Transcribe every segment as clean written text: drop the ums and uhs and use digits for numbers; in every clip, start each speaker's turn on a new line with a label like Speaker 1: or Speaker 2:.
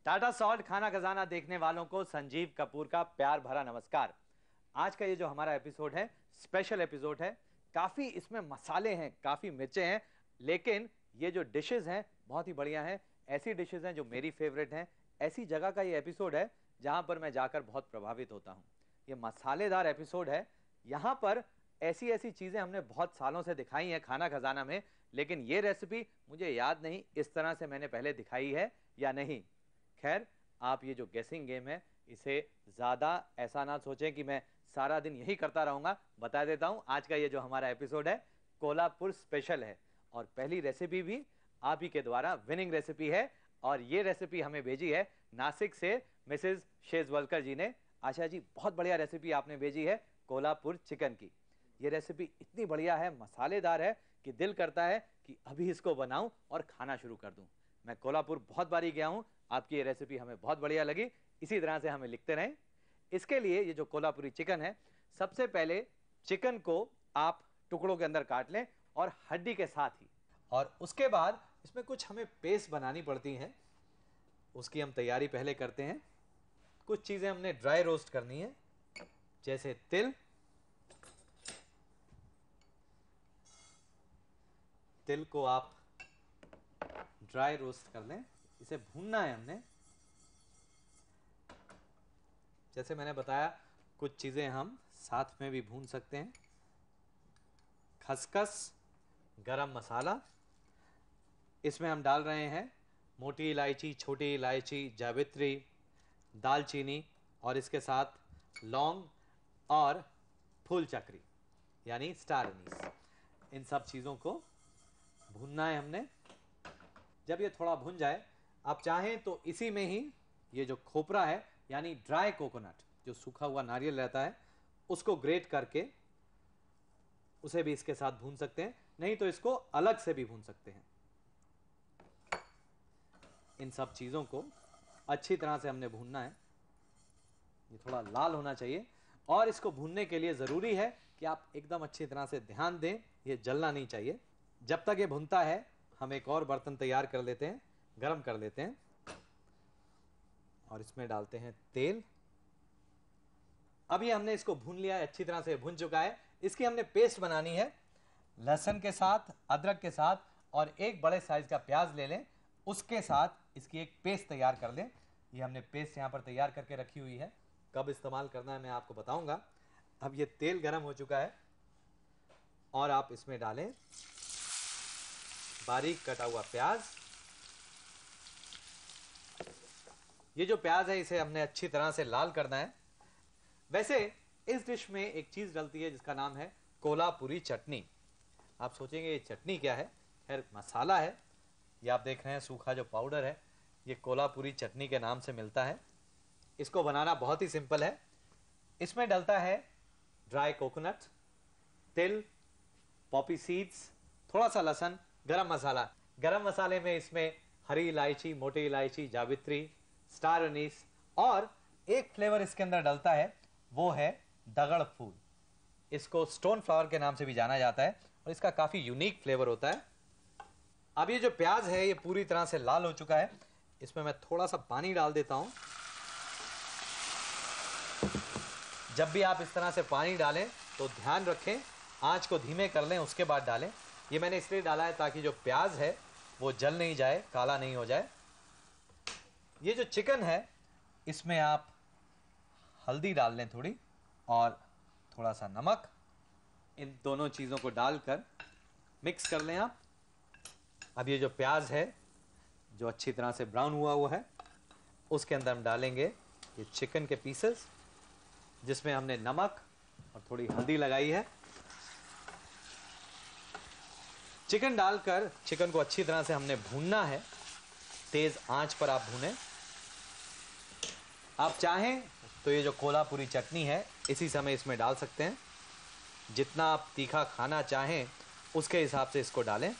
Speaker 1: Tata salt खाना खजाना देखने वालों को संजीव कपूर का प्यार भरा नमस्कार। आज का ये जो हमारा एपिसोड है, स्पेशल एपिसोड है। काफी इसमें मसाले हैं, काफी मिर्चें हैं, लेकिन ये जो डिशेस हैं बहुत ही बढ़िया हैं। ऐसी डिशेस हैं जो मेरी फेवरेट हैं। ऐसी जगह का ये एपिसोड है जहां पर मैं जाकर बहुत प्रभावित होता हूं। ये मसालेदार एपिसोड है। यहां पर ऐसी ऐसी चीजें हमने बहुत सालों से दिखाई हैं खाना खजाना में, लेकिन ये रेसिपी मुझे याद नहीं इस तरह से मैंने पहले दिखाई है या नहीं। खैर, आप ये जो गेसिंग गेम है इसे ज्यादा ऐसा ना सोचें कि मैं सारा दिन यही करता रहूंगा। बता देता हूं, आज का ये जो हमारा एपिसोड है कोल्हापुर स्पेशल है और पहली रेसिपी भी आप ही के द्वारा विनिंग रेसिपी है। और ये रेसिपी हमें भेजी है नासिक से मिसेज शेजवलकर जी ने। आशा जी, बहुत बढ़िया रेसिपी आपने भेजी है कोल्हापुर चिकन की। ये रेसिपी इतनी बढ़िया है, मसालेदार है कि दिल करता है कि अभी इसको बनाऊं और खाना शुरू कर दूं। मैं कोल्हापुर बहुत बारी गया हूं, आपकी ये रेसिपी हमें बहुत बढ़िया लगी। इसी तरह से हमें लिखते रहें। इसके लिए ये जो कोल्हापुरी चिकन है, सबसे पहले चिकन को आप टुकड़ों के अंदर काट लें और हड्डी के साथ ही, और उसके बाद इसमें कुछ हमें पेस्ट बनानी पड़ती है। उसकी हम तैयारी पहले करते हैं। कुछ चीजें हमने ड्राई रोस्ट करनी है, जैसे तिल। तिल को आप ड्राई रोस्ट कर लें, इसे भूनना है हमने। जैसे मैंने बताया, कुछ चीजें हम साथ में भी भून सकते हैं। खसखस, गरम मसाला, इसमें हम डाल रहे हैं मोटी इलायची, छोटी इलायची, जावित्री, दालचीनी और इसके साथ लौंग और फूल चक्री यानी स्टार अनीस। इन सब चीज़ों को भूनना है हमने। जब ये थोड़ा भुन जाए, आप चाहें तो इसी में ही ये जो खोपरा है यानी ड्राई कोकोनट, जो सूखा हुआ नारियल रहता है, उसको ग्रेट करके उसे भी इसके साथ भून सकते हैं, नहीं तो इसको अलग से भी भून सकते हैं। इन सब चीज़ों को अच्छी तरह से हमने भूनना है। ये थोड़ा लाल होना चाहिए और इसको भूनने के लिए ज़रूरी है कि आप एकदम अच्छी तरह से ध्यान दें, ये जलना नहीं चाहिए। जब तक ये भुनता है, हम एक और बर्तन तैयार कर लेते हैं, गरम कर लेते हैं और इसमें डालते हैं तेल। अभी हमने इसको भून लिया है, अच्छी तरह से भुन चुका है। इसकी हमने पेस्ट बनानी है, लहसुन के साथ, अदरक के साथ, और एक बड़े साइज का प्याज ले लें, उसके साथ इसकी एक पेस्ट तैयार कर लें। ये हमने पेस्ट यहां पर तैयार करके रखी हुई है। कब इस्तेमाल करना है मैं आपको बताऊंगा। अब ये तेल गरम हो चुका है और आप इसमें डालें बारीक कटा हुआ प्याज। ये जो प्याज है इसे हमने अच्छी तरह से लाल करना है। वैसे इस डिश में एक चीज डलती है जिसका नाम है कोल्हापुरी चटनी। आप सोचेंगे ये चटनी क्या है? खैर, मसाला है। ये आप देख रहे हैं सूखा जो पाउडर है, ये कोल्हापुरी चटनी के नाम से मिलता है। इसको बनाना बहुत ही सिंपल है। इसमें डलता है ड्राई कोकोनट, तिल, पॉपी सीड्स, थोड़ा सा लहसुन, गरम मसाला। गरम मसाले में इसमें हरी इलायची, मोटी इलायची, जावित्री, स्टार अनीस, और एक फ्लेवर इसके अंदर डलता है, वो है दगड़ फूल। इसको स्टोन फ्लावर के नाम से भी जाना जाता है और इसका काफी यूनिक फ्लेवर होता है। अब ये जो प्याज है ये पूरी तरह से लाल हो चुका है। इसमें मैं थोड़ा सा पानी डाल देता हूं। जब भी आप इस तरह से पानी डालें तो ध्यान रखें, आंच को धीमे कर लें, उसके बाद डालें। ये मैंने इसलिए डाला है ताकि जो प्याज है वो जल नहीं जाए, काला नहीं हो जाए। ये जो चिकन है इसमें आप हल्दी डाल लें थोड़ी, और थोड़ा सा नमक। इन दोनों चीज़ों को डालकर मिक्स कर लें आप। अब ये जो प्याज है जो अच्छी तरह से ब्राउन हुआ है, उसके अंदर हम डालेंगे ये चिकन के पीसेस, जिसमें हमने नमक और थोड़ी हल्दी लगाई है। चिकन डालकर चिकन को अच्छी तरह से हमने भूनना है। तेज आंच पर आप भूनें। आप चाहें तो ये जो कोल्हापुरी चटनी है इसी समय इसमें डाल सकते हैं। जितना आप तीखा खाना चाहें उसके हिसाब से इसको डालें।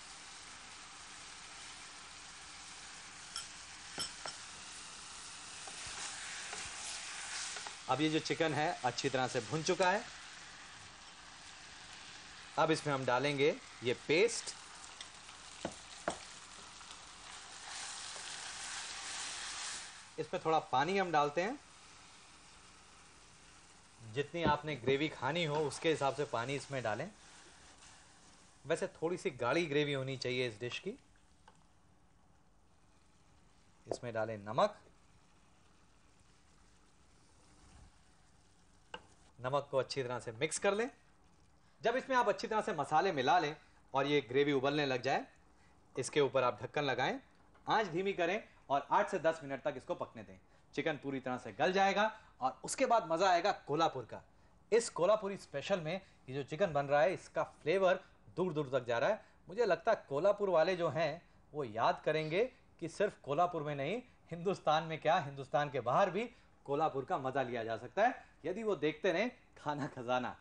Speaker 1: अब ये जो चिकन है अच्छी तरह से भुन चुका है। अब इसमें हम डालेंगे ये पेस्ट। इसमें थोड़ा पानी हम डालते हैं। जितनी आपने ग्रेवी खानी हो उसके हिसाब से पानी इसमें डालें। वैसे थोड़ी सी गाढ़ी ग्रेवी होनी चाहिए इस डिश की। इसमें डालें नमक। नमक को अच्छी तरह से मिक्स कर लें। जब इसमें आप अच्छी तरह से मसाले मिला लें और ये ग्रेवी उबलने लग जाए, इसके ऊपर आप ढक्कन लगाएं, आंच धीमी करें और 8 से 10 मिनट तक इसको पकने दें। चिकन पूरी तरह से गल जाएगा और उसके बाद मजा आएगा कोल्हापुर का। इस कोल्हापुरी स्पेशल में ये जो चिकन बन रहा है, इसका फ्लेवर दूर दूर तक जा रहा है। मुझे लगता है कोल्हापुर वाले जो हैं वो याद करेंगे कि सिर्फ कोल्हापुर में नहीं, हिंदुस्तान में क्या, हिंदुस्तान के बाहर भी कोल्हापुर का मजा लिया जा सकता है यदि वो देखते रहें खाना खजाना।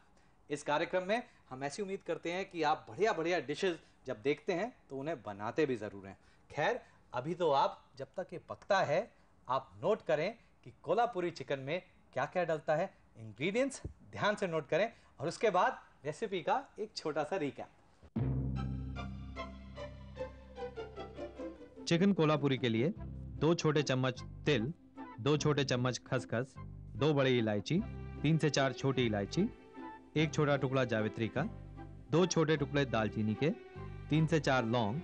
Speaker 1: इस कार्यक्रम में हम ऐसी उम्मीद करते हैं कि आप बढ़िया बढ़िया डिशेस जब देखते हैं तो उन्हें बनाते भी जरूर हैं। खैर, अभी तो आप जब तक ये पकता है आप नोट करें कि कोल्हापुरी चिकन में क्या क्या डलता है। इंग्रेडिएंट्स ध्यान से नोट करें और उसके बाद रेसिपी का एक छोटा सा रिकैप।
Speaker 2: चिकन कोल्हापुरी के लिए 2 छोटे चम्मच तिल, 2 छोटे चम्मच खसखस, 2 बड़ी इलायची, 3 से 4 छोटी इलायची, 1 छोटा टुकड़ा जावित्री का, 2 छोटे टुकड़े दालचीनी के, 3 से 4 लौंग,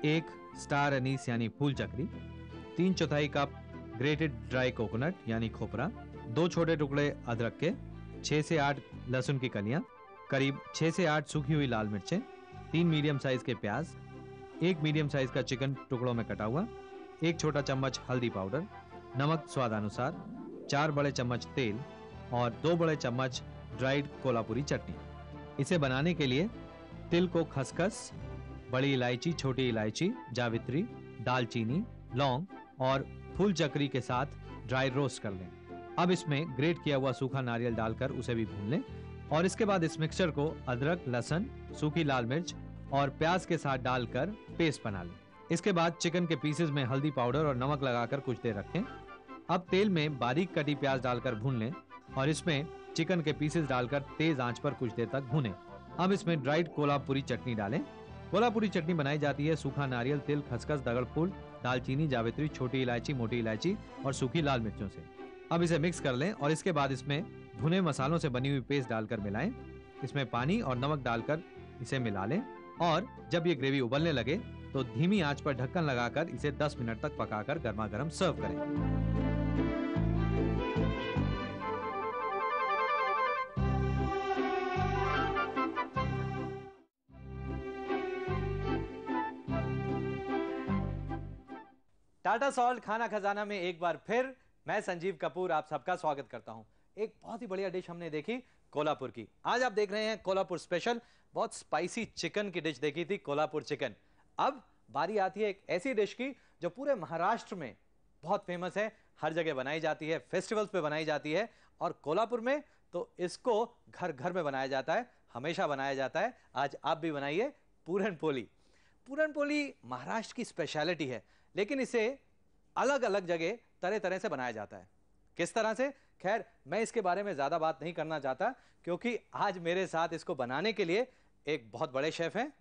Speaker 2: 1 स्टार अनीस यानी फूल चक्री, 3/4 कप ग्रेटेड ड्राई कोकोनट यानी खोपरा, 2 छोटे टुकड़े अदरक के, 6 से 8 लहसुन की कलियां, करीब 6 से 8 सूखी हुई लाल मिर्चें, 3 मीडियम साइज के प्याज, 1 मीडियम साइज का चिकन टुकड़ों में कटा हुआ, 1 छोटा चम्मच हल्दी पाउडर, नमक स्वादानुसार, 4 बड़े चम्मच तेल और 2 बड़े चम्मच ड्राइड कोल्हापुरी चटनी। इसे बनाने के लिए तिल को खसखस, बड़ी इलायची, छोटी इलायची, जावित्री, दालचीनी, लौंग और फूल चक्री के साथ ड्राई रोस्ट कर लें। अब इसमें ग्रेट किया हुआ सूखा नारियल डालकर उसे भी भून लें और इसके बाद इस मिक्सचर को अदरक, लहसुन, सूखी लाल मिर्च और प्याज के साथ डालकर पेस्ट बना लें। इसके बाद चिकन के पीसेस में हल्दी पाउडर और नमक लगाकर कुछ देर रखें। अब तेल में बारीक कटी प्याज डालकर भून लें और इसमें चिकन के पीसेस डालकर तेज आंच पर कुछ देर तक भूनें। अब इसमें ड्राइड कोल्हापुरी चटनी डालें। कोल्हापुरी चटनी बनाई जाती है सूखा नारियल, तिल, खसखस, दगड़फूल, दालचीनी, जावित्री, छोटी इलायची, मोटी इलायची और सूखी लाल मिर्चों से। अब इसे मिक्स कर लें और इसके बाद इसमें भुने मसालों से बनी हुई पेस्ट डालकर मिलाएं। इसमें पानी और नमक डालकर इसे मिला लें और जब ये ग्रेवी उबलने लगे तो धीमी आंच पर ढक्कन लगाकर इसे 10 मिनट तक पकाकर गर्मा गर्म सर्व करें।
Speaker 1: टाटा सॉल्ट खाना खजाना में एक बार फिर मैं संजीव कपूर आप सबका स्वागत करता हूं। एक बहुत ही बढ़िया डिश हमने देखी कोल्हापुर की। आज आप देख रहे हैं कोल्हापुर स्पेशल। बहुत स्पाइसी चिकन की डिश देखी थी, कोल्हापुर चिकन। अब बारी आती है एक ऐसी डिश की जो पूरे महाराष्ट्र में बहुत फेमस है, हर जगह बनाई जाती है, फेस्टिवल्स पे बनाई जाती है और कोल्हापुर में तो इसको घर घर में बनाया जाता है, हमेशा बनाया जाता है। आज आप भी बनाइए पूरन पोली। पूरन पोली महाराष्ट्र की स्पेशलिटी है, लेकिन इसे अलग अलग जगह तरह तरह से बनाया जाता है। किस तरह से? खैर, मैं इसके बारे में ज्यादा बात नहीं करना चाहता क्योंकि आज मेरे साथ इसको बनाने के लिए एक बहुत बड़े शेफ हैं।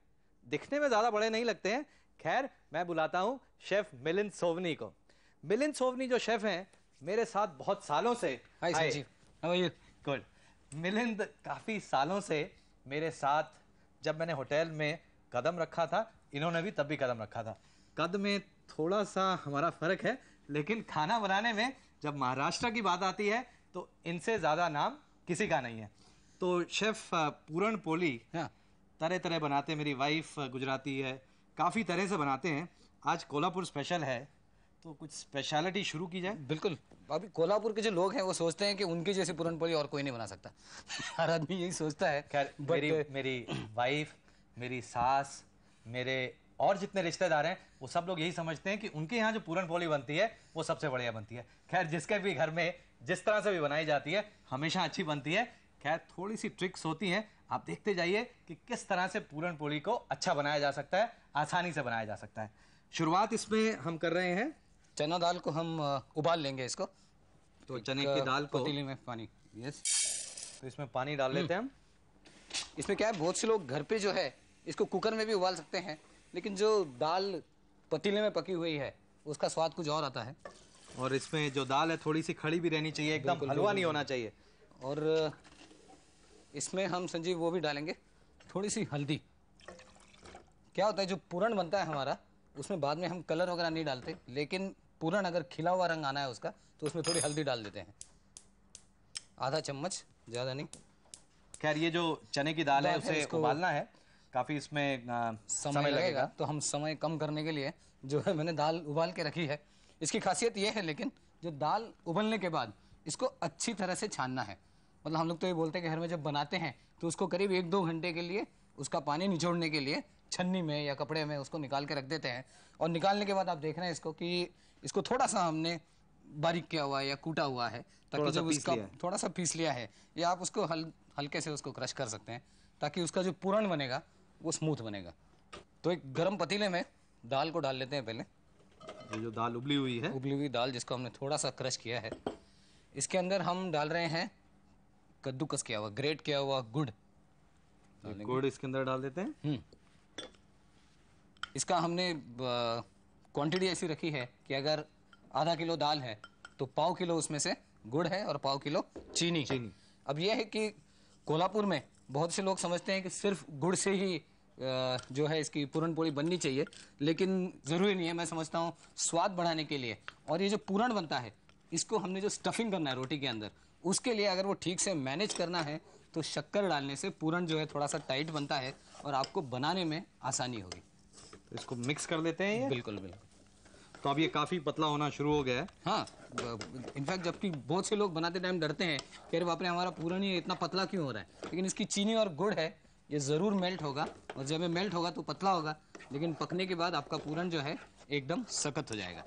Speaker 1: दिखने में ज्यादा बड़े नहीं लगते हैं। खैर, मैं बुलाता हूं शेफ मिलिंद सोवनी को। मिलिंद सोवनी जो शेफ हैं, मेरे साथ बहुत सालों से।
Speaker 3: Hi Sanjeev, how are you?
Speaker 1: Good. Milind काफी सालों से मेरे साथ, जब मैंने होटल में कदम रखा था, इन्होंने भी तब भी कदम रखा था। कद में थोड़ा सा हमारा फर्क है, लेकिन खाना बनाने में जब महाराष्ट्र की बात आती है तो इनसे ज्यादा नाम किसी का नहीं है। तो शेफ पूरन पोली तरह तरह बनाते हैं। मेरी वाइफ गुजराती है, काफी तरह से बनाते हैं। आज कोल्हापुर स्पेशल है तो कुछ स्पेशलिटी शुरू की जाए।
Speaker 3: बिल्कुल। अभी कोल्हापुर के जो लोग हैं वो सोचते हैं कि उनकी जैसी पूरनपोली और कोई नहीं बना सकता। हर आदमी यही सोचता है।
Speaker 1: खैर, मेरी वाइफ, मेरी सास, मेरे और जितने रिश्तेदार हैं वो सब लोग यही समझते हैं कि उनके यहाँ जो पूरन पोली बनती है वो सबसे बढ़िया बनती है। खैर, जिसके भी घर में जिस तरह से भी बनाई जाती है हमेशा अच्छी बनती है। खैर, थोड़ी सी ट्रिक्स होती हैं, आप देखते जाइए कि किस तरह से पूरन पोली को अच्छा बनाया जा सकता है, आसानी से बनाया जा सकता है। शुरुआत इसमें हम कर रहे हैं,
Speaker 3: चना दाल को हम उबाल लेंगे इसको।
Speaker 1: तो चने की दाल को
Speaker 3: पतीले में पानी, यस,
Speaker 1: तो इसमें पानी डाल लेते हैं हम।
Speaker 3: इसमें क्या है, बहुत से लोग घर पे जो है इसको कुकर में भी उबाल सकते हैं, लेकिन जो दाल पतीले में पकी हुई है उसका स्वाद कुछ और आता है।
Speaker 1: और इसमें जो दाल है थोड़ी सी खड़ी भी रहनी चाहिए, एकदम हलवा नहीं होना चाहिए।
Speaker 3: और इसमें हम संजीव वो भी डालेंगे थोड़ी सी हल्दी। क्या होता है जो पूरण बनता है हमारा, उसमें बाद में हम कलर वगैरह नहीं डालते, लेकिन पूरण अगर खिला हुआ रंग आना है उसका तो उसमें थोड़ी हल्दी डाल देते हैं, आधा चम्मच, ज़्यादा नहीं।
Speaker 1: खैर ये जो चने की दाल है उसे उबालना है, काफ़ी इसमें
Speaker 3: समय लगेगा, तो हम समय कम करने के लिए जो है मैंने दाल उबाल के रखी है। इसकी खासियत ये है लेकिन जो दाल उबलने के बाद इसको अच्छी तरह से छानना है। मतलब हम लोग तो ये बोलते हैं कि घर में जब बनाते हैं तो उसको करीब 1-2 घंटे के लिए उसका पानी निचोड़ने के लिए छन्नी में या कपड़े में उसको निकाल के रख देते हैं। और निकालने के बाद आप देख रहे हैं इसको कि इसको थोड़ा सा हमने बारीक किया हुआ है या कूटा हुआ है, ताकि जब उसका थोड़ा सा पीस लिया है, या आप उसको हल्के से उसको क्रश कर सकते हैं, ताकि उसका जो पूरण बनेगा वो स्मूथ बनेगा। तो एक गरम पतीले में दाल को डाल लेते हैं पहले।
Speaker 1: ये जो दाल उबली हुई
Speaker 3: दाल जिसको हमने थोड़ा सा क्रश किया है, इसके अंदर हम डाल रहे हैं कद्दूकस किया हुआ, ग्रेट किया हुआ गुड़।
Speaker 1: गुड़ इसके अंदर डाल देते हैं।
Speaker 3: इसका हमने क्वांटिटी ऐसी रखी है कि अगर आधा किलो दाल है तो 1/4 किलो उसमें से गुड़ है और 1/4 किलो चीनी। अब यह है कि कोल्हापुर में बहुत से लोग समझते हैं कि सिर्फ गुड़ से ही जो है इसकी पूरण पोली बननी चाहिए, लेकिन ज़रूरी नहीं है। मैं समझता हूँ स्वाद बढ़ाने के लिए, और ये जो पूरण बनता है इसको हमने जो स्टफिंग करना है रोटी के अंदर, उसके लिए अगर वो ठीक से मैनेज करना है तो शक्कर डालने से पूरण जो है थोड़ा सा टाइट बनता है और आपको बनाने में आसानी होगी।
Speaker 1: तो इसको मिक्स कर देते हैं ये।
Speaker 3: बिल्कुल बिल्कुल।
Speaker 1: तो अब ये काफ़ी पतला होना शुरू हो गया है।
Speaker 3: हाँ, इनफैक्ट जबकि बहुत से लोग बनाते टाइम डरते हैं कि अरे बाप रे हमारा पूरण ही इतना पतला क्यों हो रहा है, लेकिन इसकी चीनी और गुड़ है, ये ज़रूर मेल्ट होगा, और जब ये मेल्ट होगा तो पतला होगा, लेकिन पकने के बाद आपका पूरण जो है एकदम सख्त हो जाएगा।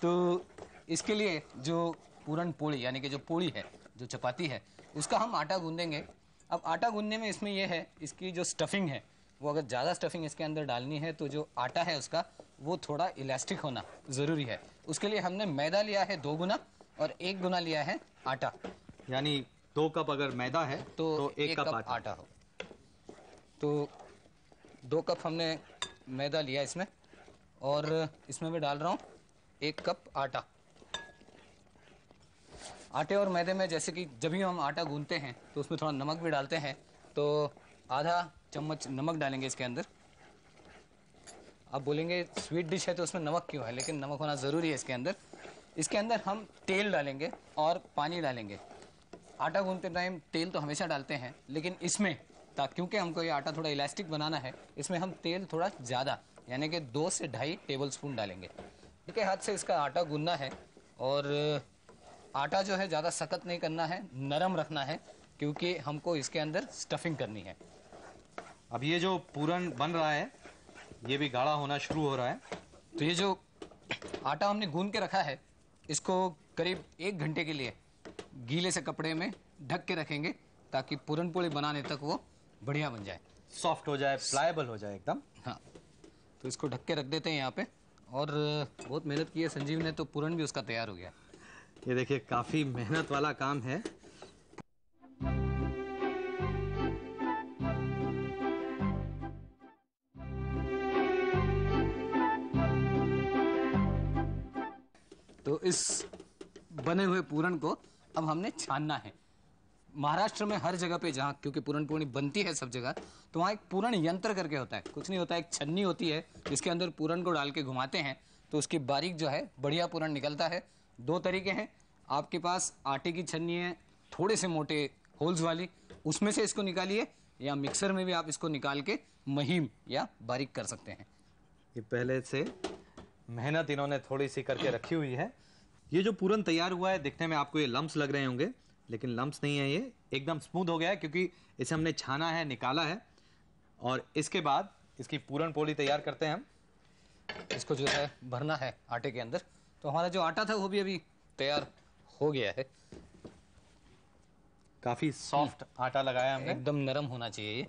Speaker 3: तो इसके लिए जो पूरण पोली यानी कि जो पोली है, जो चपाती है, उसका हम आटा गूंदेंगे। अब आटा गूंदने में इसमें यह है, इसकी जो स्टफिंग है वो अगर ज़्यादा स्टफिंग इसके अंदर डालनी है तो जो आटा है उसका वो थोड़ा इलास्टिक होना ज़रूरी है। उसके लिए हमने मैदा लिया है 2 गुना और 1 गुना लिया है आटा।
Speaker 1: यानी 2 कप अगर मैदा है तो 1 कप
Speaker 3: आटा हो। तो 2 कप हमने मैदा लिया इसमें, और इसमें मैं डाल रहा हूँ 1 कप आटा। आटे और मैदे में जैसे कि जब भी हम आटा गूंथते हैं तो उसमें थोड़ा नमक भी डालते हैं, तो आधा चम्मच नमक डालेंगे इसके अंदर। आप बोलेंगे स्वीट डिश है तो उसमें नमक क्यों है, लेकिन नमक होना ज़रूरी है इसके अंदर। इसके अंदर हम तेल डालेंगे और पानी डालेंगे। आटा गूंथते टाइम तेल तो हमेशा डालते हैं, लेकिन इसमें क्योंकि हमको ये आटा थोड़ा इलास्टिक बनाना है, इसमें हम तेल थोड़ा ज़्यादा यानी कि 2 से 2.5 टेबल स्पून डालेंगे। ठीक है, हाथ से इसका आटा गूंथना है, और आटा जो है ज़्यादा सख्त नहीं करना है, नरम रखना है, क्योंकि हमको इसके अंदर स्टफिंग करनी है।
Speaker 1: अब ये जो पूरण बन रहा है ये भी गाढ़ा होना शुरू हो रहा है।
Speaker 3: तो ये जो आटा हमने गूंथ के रखा है इसको करीब 1 घंटे के लिए गीले से कपड़े में ढक के रखेंगे, ताकि पूरण पोली बनाने तक वो बढ़िया बन जाए,
Speaker 1: सॉफ्ट हो जाए, प्लायबल हो जाए एकदम।
Speaker 3: हाँ, तो इसको ढक के रख देते हैं यहाँ पे, और बहुत मेहनत की है संजीव ने, तो पूरण भी उसका तैयार हो गया।
Speaker 1: ये देखिए काफ़ी मेहनत वाला काम है।
Speaker 3: तो इस बने हुए पूरण को अब हमने छानना है। महाराष्ट्र में हर जगह पे जहाँ, क्योंकि पूरण पूरी बनती है सब जगह, तो वहाँ एक पूरण यंत्र करके होता है। कुछ नहीं होता है, एक छन्नी होती है जिसके अंदर पूरण को डाल के घुमाते हैं तो उसकी बारीक जो है बढ़िया पूरण निकलता है। 2 तरीके हैं, आपके पास आटे की छन्नी है थोड़े से मोटे होल्स वाली, उसमें से इसको निकालिए, या मिक्सर में भी आप इसको निकाल के महीन या बारीक कर सकते हैं।
Speaker 1: ये पहले से मेहनत इन्होंने थोड़ी सी करके रखी हुई है। ये जो पूरण तैयार हुआ है, दिखने में आपको ये लम्स लग रहे होंगे, लेकिन लम्स नहीं है, ये एकदम स्मूथ हो गया है, क्योंकि इसे हमने छाना है, निकाला है, और इसके बाद इसकी पूरण पोली तैयार करते हैं हम।
Speaker 3: इसको जो है भरना है आटे के अंदर। तो हमारा जो आटा था वो भी अभी तैयार हो गया है।
Speaker 1: काफ़ी सॉफ्ट आटा लगाया हमने,
Speaker 3: एकदम नरम होना चाहिए ये।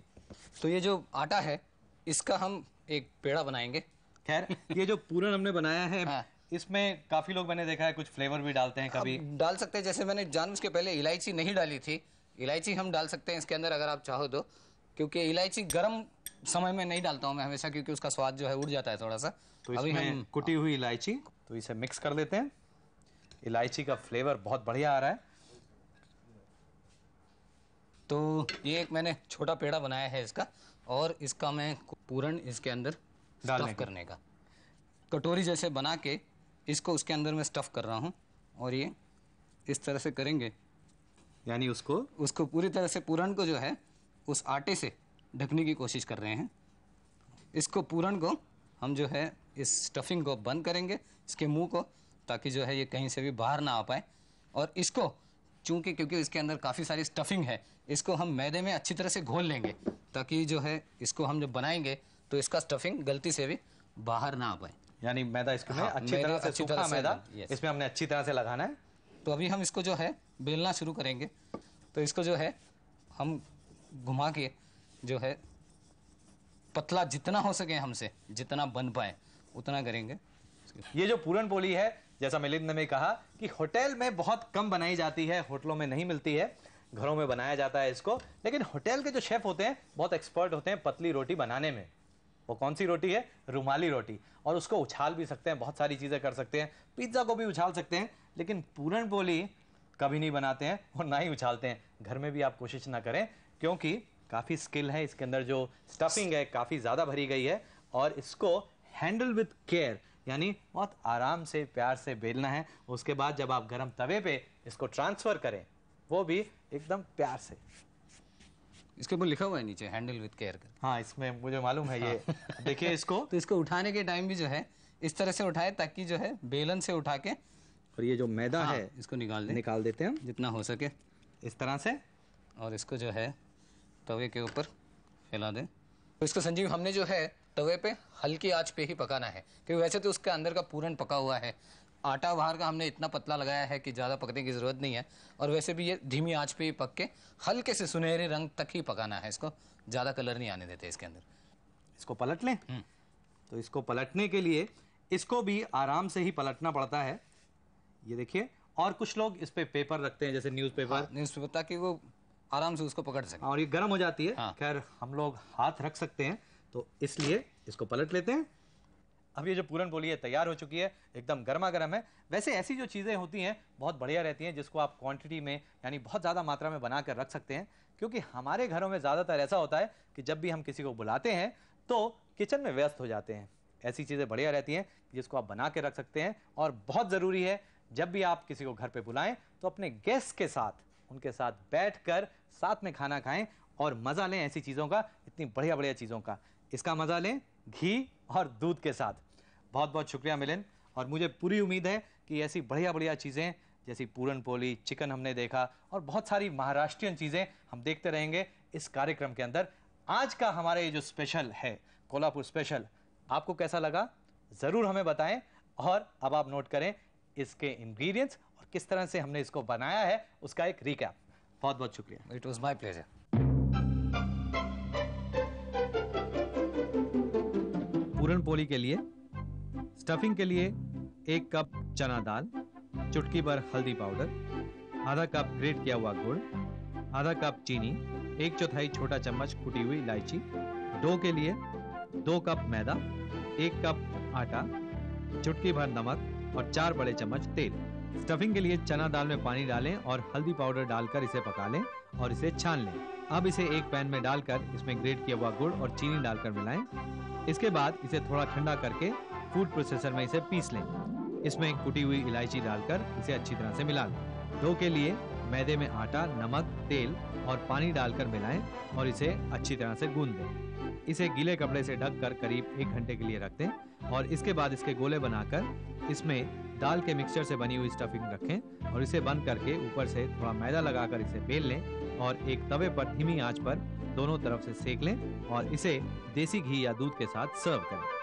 Speaker 3: तो ये जो आटा है इसका हम एक पेड़ा बनाएंगे।
Speaker 1: खैर ये जो पूरण हमने बनाया है,
Speaker 3: हाँ।
Speaker 1: इसमें काफ़ी लोग मैंने देखा है कुछ फ्लेवर भी डालते हैं कभी।
Speaker 3: डाल सकते हैं, जैसे मैंने जानबूझ के पहले इलायची नहीं डाली थी, इलायची हम डाल सकते हैं इसके अंदर अगर आप चाहो तो, क्योंकि इलायची गर्म समय में नहीं डालता हूँ मैं हमेशा, क्योंकि उसका स्वाद जो है उड़ जाता है थोड़ा सा।
Speaker 1: तो अभी हम कुटी हुई इलायची, तो इसे मिक्स कर लेते हैं। इलायची का फ्लेवर बहुत बढ़िया आ रहा है।
Speaker 3: तो ये एक मैंने छोटा पेड़ा बनाया है इसका, और इसका मैं पूरण इसके अंदर स्टफ करने का कटोरी जैसे बना के इसको उसके अंदर मैं स्टफ कर रहा हूँ। और ये इस तरह से करेंगे,
Speaker 1: यानी उसको
Speaker 3: पूरी तरह से पूरण को जो है उस आटे से ढकने की कोशिश कर रहे हैं। इसको पूरण को हम जो है इस स्टफिंग को बंद करेंगे, इसके मुंह को, ताकि जो है ये कहीं से भी बाहर ना आ पाए। और इसको क्योंकि इसके अंदर काफ़ी सारी स्टफिंग है, इसको हम मैदे में अच्छी तरह से घोल लेंगे, ताकि जो है इसको हम जब बनाएंगे तो इसका स्टफिंग गलती से भी बाहर ना आ पाए।
Speaker 1: यानी मैदा इसमें अच्छी तरह से सूखा मैदा इसमें हमने अच्छी तरह से लगाना है।
Speaker 3: तो अभी हम इसको जो है बेलना शुरू करेंगे। तो इसको जो है हम घुमा के जो है पतला जितना हो सके हमसे, जितना बन पाए उतना करेंगे।
Speaker 1: ये जो पूरन पोली है, जैसा मिलिंद ने कहा कि होटल में बहुत कम बनाई जाती है, होटलों में नहीं मिलती है, घरों में बनाया जाता है इसको। लेकिन होटल के जो शेफ होते हैं बहुत एक्सपर्ट होते हैं पतली रोटी बनाने में। वो कौन सी रोटी है? रुमाली रोटी। और उसको उछाल भी सकते हैं, बहुत सारी चीजें कर सकते हैं, पिज्जा को भी उछाल सकते हैं। लेकिन पूरन पोली कभी नहीं बनाते हैं और ना ही उछालते हैं। घर में भी आप कोशिश ना करें, क्योंकि काफी स्किल है इसके अंदर। जो स्टफिंग है काफी ज्यादा भरी गई है, और इसको हैंडल विथ केयर, यानी बहुत आराम से प्यार से बेलना है। उसके बाद जब आप गरम तवे पे इसको ट्रांसफर करें, वो भी एकदम प्यार से।
Speaker 3: इसके ऊपर लिखा हुआ है नीचे हैंडल विद केयर कर।
Speaker 1: हाँ, इसमें मुझे मालूम है ये। देखिए इसको
Speaker 3: तो इसको उठाने के टाइम भी जो है इस तरह से उठाए, ताकि जो है बेलन से उठा के,
Speaker 1: और ये जो मैदा है
Speaker 3: इसको निकाल देते
Speaker 1: हैं
Speaker 3: जितना हो सके
Speaker 1: इस तरह से,
Speaker 3: और इसको जो है तवे के ऊपर फैला दें। तो इसको संजीव हमने जो है तवे पे हल्की आंच पे ही पकाना है, क्योंकि वैसे तो उसके अंदर का पूरण पका हुआ है। आटा बाहर का हमने इतना पतला लगाया है कि ज़्यादा पकने की ज़रूरत नहीं है, और वैसे भी ये धीमी आंच पे ही पक के हल्के से सुनहरे रंग तक ही पकाना है। इसको ज़्यादा कलर नहीं आने देते इसके अंदर।
Speaker 1: इसको पलट लें। तो इसको पलटने के लिए इसको भी आराम से ही पलटना पड़ता है। ये देखिए, और कुछ लोग इस पे पेपर रखते हैं, जैसे न्यूज़पेपर,
Speaker 3: ताकि वो आराम से उसको पकड़ सके।
Speaker 1: और ये गर्म हो जाती है। खैर, हम लोग हाथ रख सकते हैं, तो इसलिए इसको पलट लेते हैं। अब ये जो पूरन पोली है तैयार हो चुकी है, एकदम गर्मा गर्म है। वैसे ऐसी जो चीज़ें होती हैं बहुत बढ़िया रहती हैं, जिसको आप क्वांटिटी में, यानी बहुत ज़्यादा मात्रा में बना कर रख सकते हैं। क्योंकि हमारे घरों में ज़्यादातर ऐसा होता है कि जब भी हम किसी को बुलाते हैं तो किचन में व्यस्त हो जाते हैं। ऐसी चीज़ें बढ़िया रहती हैं जिसको आप बना के रख सकते हैं। और बहुत ज़रूरी है, जब भी आप किसी को घर पर बुलाएं तो अपने गेस्ट के साथ, उनके साथ बैठकर साथ में खाना खाएं और मज़ा लें ऐसी चीज़ों का, इतनी बढ़िया बढ़िया चीज़ों का। इसका मज़ा लें घी और दूध के साथ। बहुत बहुत शुक्रिया मिलिंद, और मुझे पूरी उम्मीद है कि ऐसी बढ़िया बढ़िया चीज़ें जैसी पूरन पोली, चिकन हमने देखा, और बहुत सारी महाराष्ट्रियन चीज़ें हम देखते रहेंगे इस कार्यक्रम के अंदर। आज का हमारा ये जो स्पेशल है, कोल्हापुर स्पेशल, आपको कैसा लगा ज़रूर हमें बताएं। और अब आप नोट करें इसके इंग्रेडिएंट्स और किस तरह से हमने इसको बनाया है, उसका एक रिकैप। बहुत बहुत शुक्रिया।
Speaker 3: It was my pleasure.
Speaker 2: Puran poli के लिए स्टफिंग के लिए 1 कप चना दाल, चुटकी भर हल्दी पाउडर, आधा कप ग्रेट किया हुआ गुड़, आधा कप चीनी, 1/4 छोटा चम्मच कुटी हुई इलायची। डो के लिए 2 कप मैदा, 1 कप आटा, चुटकी भर नमक और 4 बड़े चम्मच तेल। स्टफिंग के लिए चना दाल में पानी डालें और हल्दी पाउडर डालकर इसे पका लें और इसे छान लें। अब इसे एक पैन में डालकर इसमें ग्रेट किया हुआ गुड़ और चीनी डालकर मिलाएं। इसके बाद इसे थोड़ा ठंडा करके फूड प्रोसेसर में इसे पीस लें। इसमें कुटी हुई इलायची डालकर इसे अच्छी तरह से मिला लें। डो के लिए मैदे में आटा, नमक, तेल और पानी डालकर मिलाएं और इसे अच्छी तरह से गूंद दें। इसे गीले कपड़े से ढककर करीब 1 घंटे के लिए रख दें और इसके बाद इसके गोले बनाकर इसमें दाल के मिक्सचर से बनी हुई स्टफिंग रखें और इसे बंद करके ऊपर से थोड़ा मैदा लगाकर इसे बेल लें और एक तवे पर धीमी आंच पर दोनों तरफ से सेक लें और इसे देसी घी या दूध के साथ सर्व करें।